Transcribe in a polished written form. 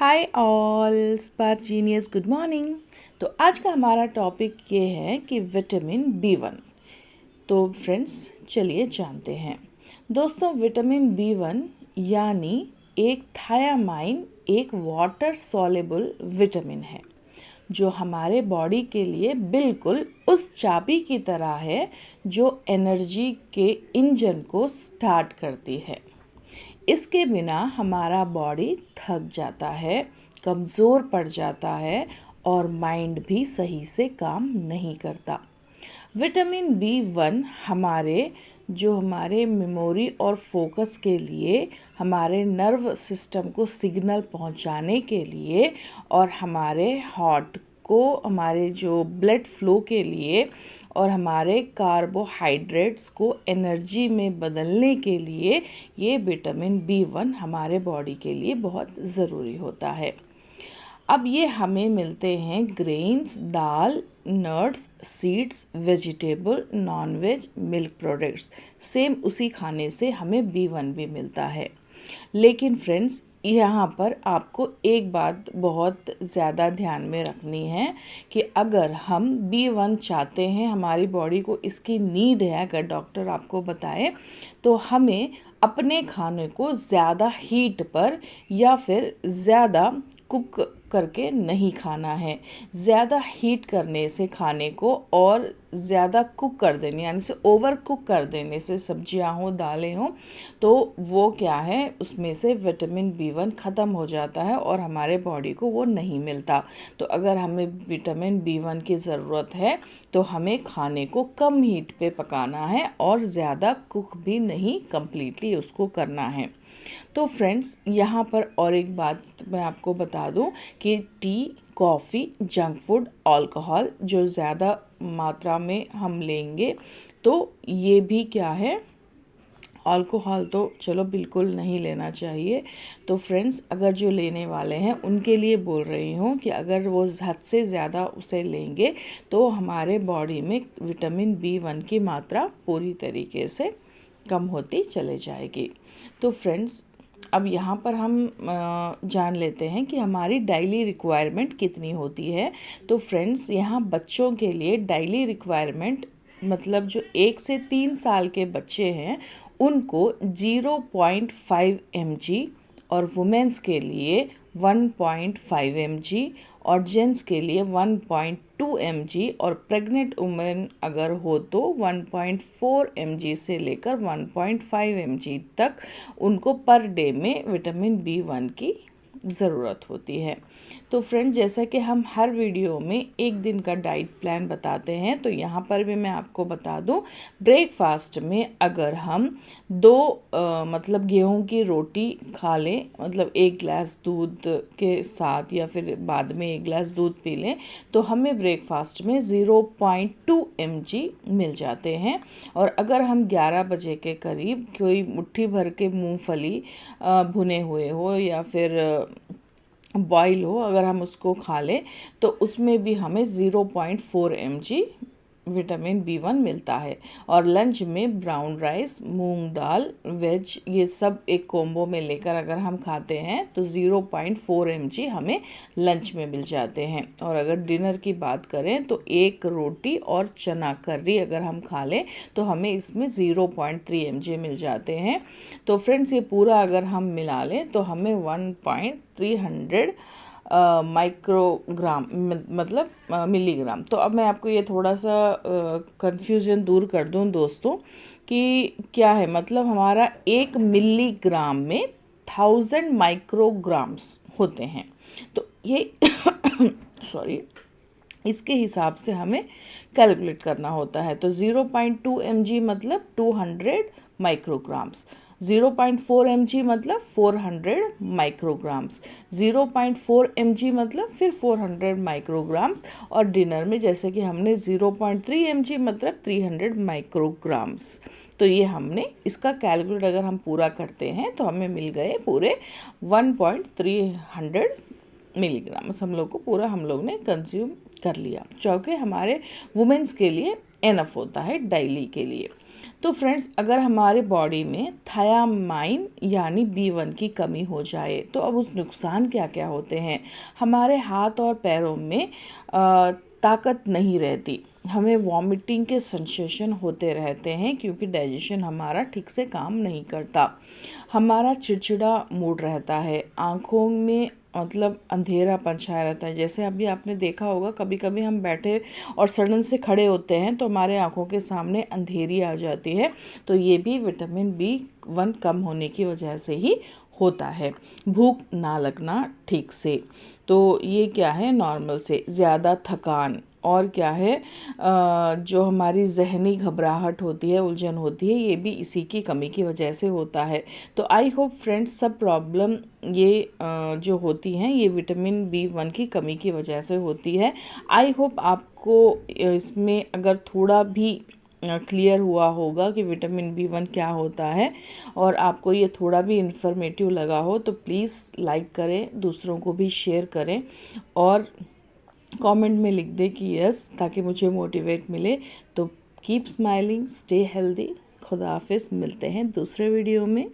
Hi all spar genius, good morning. तो आज का हमारा टॉपिक ये है कि विटामिन B1। तो फ्रेंड्स चलिए जानते हैं। दोस्तों, विटामिन B1 यानी एक थायामाइन एक वाटर सॉल्युबल विटामिन है जो हमारे बॉडी के लिए बिल्कुल उस चाबी की तरह है जो एनर्जी के इंजन को स्टार्ट करती है। इसके बिना हमारा बॉडी थक जाता है, कमज़ोर पड़ जाता है और माइंड भी सही से काम नहीं करता। विटामिन B1 हमारे मेमोरी और फोकस के लिए, हमारे नर्व सिस्टम को सिग्नल पहुंचाने के लिए और हमारे हार्ट को, हमारे जो ब्लड फ्लो के लिए और हमारे कार्बोहाइड्रेट्स को एनर्जी में बदलने के लिए ये विटामिन B1 हमारे बॉडी के लिए बहुत ज़रूरी होता है। अब ये हमें मिलते हैं ग्रेन्स, दाल, nuts, seeds, vegetable, non veg, milk products. Same उसी खाने से हमें B1 भी मिलता है। लेकिन फ्रेंड्स, यहाँ पर आपको एक बात बहुत ज़्यादा ध्यान में रखनी है कि अगर हम B1 चाहते हैं, हमारी बॉडी को इसकी नीड है, अगर डॉक्टर आपको बताए, तो हमें अपने खाने को ज़्यादा हीट पर या फिर ज़्यादा कुक करके नहीं खाना है। ज़्यादा हीट करने से खाने को और ज़्यादा कुक कर देने, यानी से ओवर कुक कर देने से, सब्जियां हो, दालें हो, तो वो क्या है, उसमें से विटामिन B1 ख़त्म हो जाता है और हमारे बॉडी को वो नहीं मिलता। तो अगर हमें विटामिन B1 की ज़रूरत है तो हमें खाने को कम हीट पे पकाना है और ज़्यादा कुक भी नहीं कंप्लीटली उसको करना है। तो फ्रेंड्स, यहाँ पर और एक बात मैं आपको बता दूँ कि T, coffee, junk food, alcohol जो ज़्यादा मात्रा में हम लेंगे तो ये भी क्या है, अल्कोहल तो चलो बिल्कुल नहीं लेना चाहिए। तो फ्रेंड्स, अगर जो लेने वाले हैं उनके लिए बोल रही हूँ कि अगर वो हद से ज़्यादा उसे लेंगे तो हमारे बॉडी में विटामिन B1 की मात्रा पूरी तरीके से कम होती चले जाएगी। तो फ्रेंड्स, अब यहाँ पर हम जान लेते हैं कि हमारी डेली रिक्वायरमेंट कितनी होती है। तो फ्रेंड्स, यहाँ बच्चों के लिए डेली रिक्वायरमेंट, मतलब जो 1 से 3 साल के बच्चे हैं उनको 0.5 mg और वुमेंस के लिए 1.5 mg और जेंट्स के लिए 1.2 mg और प्रेग्नेंट वुमेन अगर हो तो 1.4 mg से लेकर 1.5 mg तक उनको पर डे में विटामिन B1 की ज़रूरत होती है। तो फ्रेंड, जैसा कि हम हर वीडियो में एक दिन का डाइट प्लान बताते हैं, तो यहाँ पर भी मैं आपको बता दूँ, ब्रेकफास्ट में अगर हम मतलब गेहूं की रोटी खा लें, मतलब 1 गिलास दूध के साथ या फिर बाद में 1 गिलास दूध पी लें, तो हमें ब्रेकफास्ट में 0.2 mg मिल जाते हैं। और अगर हम 11 बजे के करीब कोई मुट्ठी भर के मूंगफली भुने हुए हो या फिर बॉयल हो, अगर हम उसको खा लें तो उसमें भी हमें 0.4 mg विटामिन B1 मिलता है। और लंच में ब्राउन राइस, मूंग दाल, वेज, ये सब एक कॉम्बो में लेकर अगर हम खाते हैं तो 0.4 mg हमें लंच में मिल जाते हैं। और अगर डिनर की बात करें तो 1 रोटी और चना करी अगर हम खा लें तो हमें इसमें 0.3 mg मिल जाते हैं। तो फ्रेंड्स, ये पूरा अगर हम मिला लें तो हमें 1.300 माइक्रोग्राम, मतलब मिलीग्राम। तो अब मैं आपको ये थोड़ा सा कंफ्यूजन दूर कर दूं दोस्तों कि क्या है, मतलब हमारा 1 मिलीग्राम में 1000 माइक्रोग्राम्स होते हैं। तो ये सॉरी, इसके हिसाब से हमें कैलकुलेट करना होता है। तो 0.2 mg मतलब 200 माइक्रोग्राम्स, 0.4 mg मतलब 400 माइक्रोग्राम्स, 0.4 mg मतलब फिर 400 माइक्रोग्राम्स, और डिनर में जैसे कि हमने 0.3 mg मतलब 300 माइक्रोग्राम्स। तो ये हमने इसका कैलकुलेट अगर हम पूरा करते हैं तो हमें मिल गए पूरे 1.300 मिलीग्राम हम लोग को पूरा हम लोग ने कंज्यूम कर लिया, जो कि हमारे वुमेंस के लिए एनफ होता है डेली के लिए। तो फ्रेंड्स, अगर हमारे बॉडी में थायामाइन यानी B1 की कमी हो जाए तो अब उस नुकसान क्या क्या होते हैं। हमारे हाथ और पैरों में ताकत नहीं रहती, हमें वॉमिटिंग के सेंसेशन होते रहते हैं क्योंकि डाइजेशन हमारा ठीक से काम नहीं करता। हमारा चिड़चिड़ा मूड रहता है, आँखों में मतलब अंधेरापन छाया रहता है। जैसे अभी आपने देखा होगा, कभी कभी हम बैठे और सडन से खड़े होते हैं तो हमारे आँखों के सामने अंधेरी आ जाती है, तो ये भी विटामिन B1 कम होने की वजह से ही होता है। भूख ना लगना ठीक से, तो ये क्या है, नॉर्मल से ज़्यादा थकान, और क्या है जो हमारी जहनी घबराहट होती है, उलझन होती है, ये भी इसी की कमी की वजह से होता है। तो आई होप फ्रेंड्स, सब प्रॉब्लम ये जो होती हैं ये विटामिन B1 की कमी की वजह से होती है। आई होप आपको इसमें अगर थोड़ा भी क्लियर हुआ होगा कि विटामिन B1 क्या होता है, और आपको ये थोड़ा भी इन्फॉर्मेटिव लगा हो तो प्लीज़ लाइक करें, दूसरों को भी शेयर करें और कमेंट में लिख दें कि यस, ताकि मुझे मोटिवेट मिले। तो कीप स्माइलिंग, स्टे हेल्दी, खुदा हाफिज़, मिलते हैं दूसरे वीडियो में।